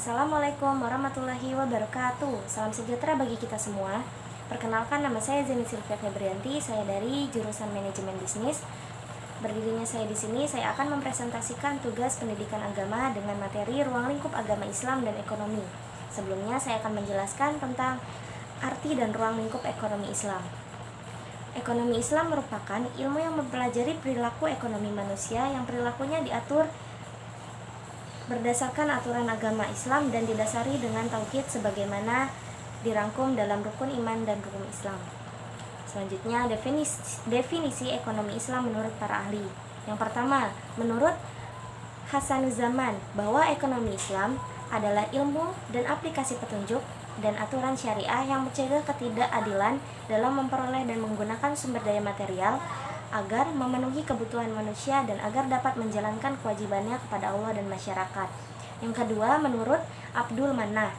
Assalamualaikum warahmatullahi wabarakatuh. Salam sejahtera bagi kita semua. Perkenalkan, nama saya Zeni Sylvia Febrianti. Saya dari jurusan Manajemen Bisnis. Berdirinya saya di sini, saya akan mempresentasikan tugas pendidikan agama dengan materi ruang lingkup agama Islam dan ekonomi. Sebelumnya, saya akan menjelaskan tentang arti dan ruang lingkup ekonomi Islam. Ekonomi Islam merupakan ilmu yang mempelajari perilaku ekonomi manusia yang perilakunya diatur berdasarkan aturan agama Islam dan didasari dengan tauhid sebagaimana dirangkum dalam rukun iman dan rukun Islam. Selanjutnya, definisi ekonomi Islam menurut para ahli. Yang pertama, menurut Hasanuzaman, bahwa ekonomi Islam adalah ilmu dan aplikasi petunjuk dan aturan syariah yang mencegah ketidakadilan dalam memperoleh dan menggunakan sumber daya material agar memenuhi kebutuhan manusia dan agar dapat menjalankan kewajibannya kepada Allah dan masyarakat. Yang kedua, menurut Abdul Manah,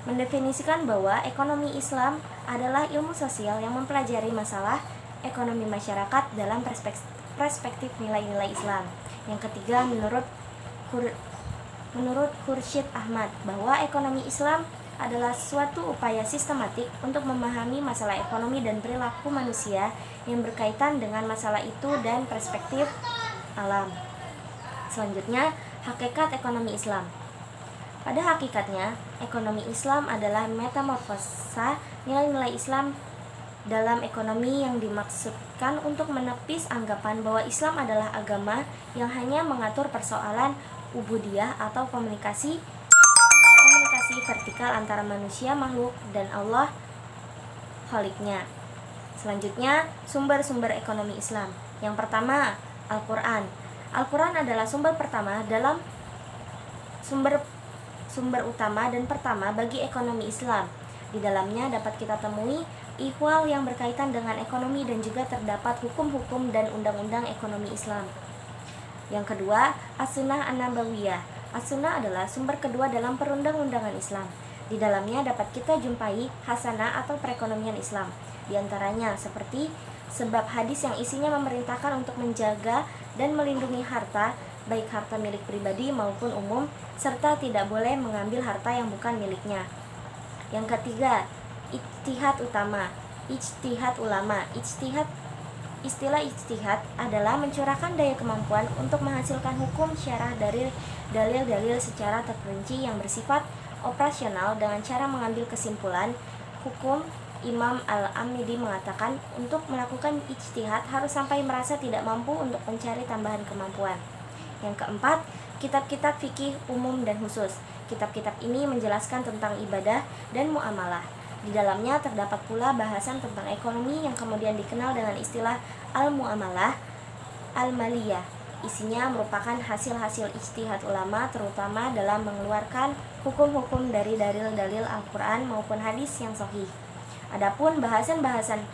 mendefinisikan bahwa ekonomi Islam adalah ilmu sosial yang mempelajari masalah ekonomi masyarakat dalam perspektif nilai-nilai Islam. Yang ketiga, menurut Khursyid Ahmad, bahwa ekonomi Islam adalah suatu upaya sistematik untuk memahami masalah ekonomi dan perilaku manusia yang berkaitan dengan masalah itu dan perspektif alam. Selanjutnya, hakikat ekonomi Islam. Pada hakikatnya, ekonomi Islam adalah metamorfosa nilai-nilai Islam dalam ekonomi yang dimaksudkan untuk menepis anggapan bahwa Islam adalah agama yang hanya mengatur persoalan ubudiyah atau komunikasi vertikal antara manusia, makhluk, dan Allah Khaliknya. Selanjutnya, sumber-sumber ekonomi Islam. Yang pertama, Al-Quran. Al-Quran adalah sumber utama dan pertama bagi ekonomi Islam. Di dalamnya dapat kita temui ihwal yang berkaitan dengan ekonomi dan juga terdapat hukum-hukum dan undang-undang ekonomi Islam. Yang kedua, As-Sunnah An-Nabawiyah. As-Sunnah adalah sumber kedua dalam perundang-undangan Islam. Di dalamnya dapat kita jumpai hasanah atau perekonomian Islam. Di antaranya seperti sebab hadis yang isinya memerintahkan untuk menjaga dan melindungi harta, baik harta milik pribadi maupun umum, serta tidak boleh mengambil harta yang bukan miliknya. Yang ketiga, ijtihad utama, ijtihad ulama. Istilah ijtihad adalah mencurahkan daya kemampuan untuk menghasilkan hukum syarah dari dalil-dalil secara terperinci yang bersifat operasional dengan cara mengambil kesimpulan hukum. Imam Al-Amidi mengatakan untuk melakukan ijtihad harus sampai merasa tidak mampu untuk mencari tambahan kemampuan. Yang keempat, kitab-kitab fikih umum dan khusus. Kitab-kitab ini menjelaskan tentang ibadah dan muamalah. Di dalamnya terdapat pula bahasan tentang ekonomi yang kemudian dikenal dengan istilah al-muamalah al-maliyah. Isinya merupakan hasil-hasil ijtihad ulama terutama dalam mengeluarkan hukum-hukum dari dalil-dalil Al-Quran maupun hadis yang sahih. Adapun bahasan-bahasan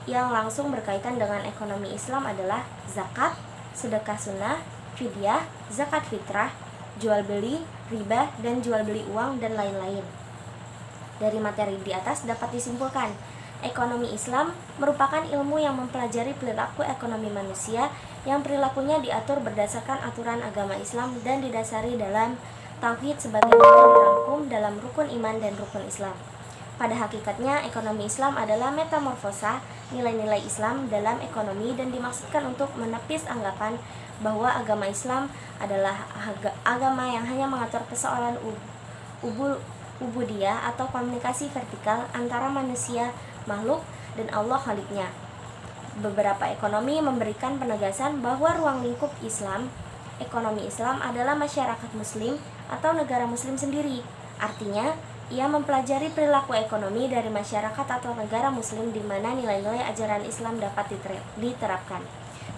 yang langsung berkaitan dengan ekonomi Islam adalah zakat, sedekah sunnah, fidyah, zakat fitrah, jual beli, riba, dan jual beli uang, dan lain-lain. Dari materi di atas dapat disimpulkan, ekonomi Islam merupakan ilmu yang mempelajari perilaku ekonomi manusia yang perilakunya diatur berdasarkan aturan agama Islam dan didasari dalam tauhid sebagaimana dirangkum dalam rukun iman dan rukun Islam. Pada hakikatnya, ekonomi Islam adalah metamorfosa nilai-nilai Islam dalam ekonomi dan dimaksudkan untuk menepis anggapan bahwa agama Islam adalah agama yang hanya mengatur persoalan ubudiyah atau komunikasi vertikal antara manusia, makhluk, dan Allah Khaliknya. Beberapa ekonomi memberikan penegasan bahwa ruang lingkup Islam, ekonomi Islam adalah masyarakat muslim atau negara muslim sendiri. Artinya, ia mempelajari perilaku ekonomi dari masyarakat atau negara muslim di mana nilai-nilai ajaran Islam dapat diterapkan.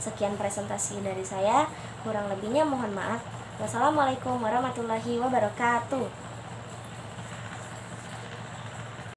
Sekian presentasi dari saya, kurang lebihnya mohon maaf. Wassalamualaikum warahmatullahi wabarakatuh.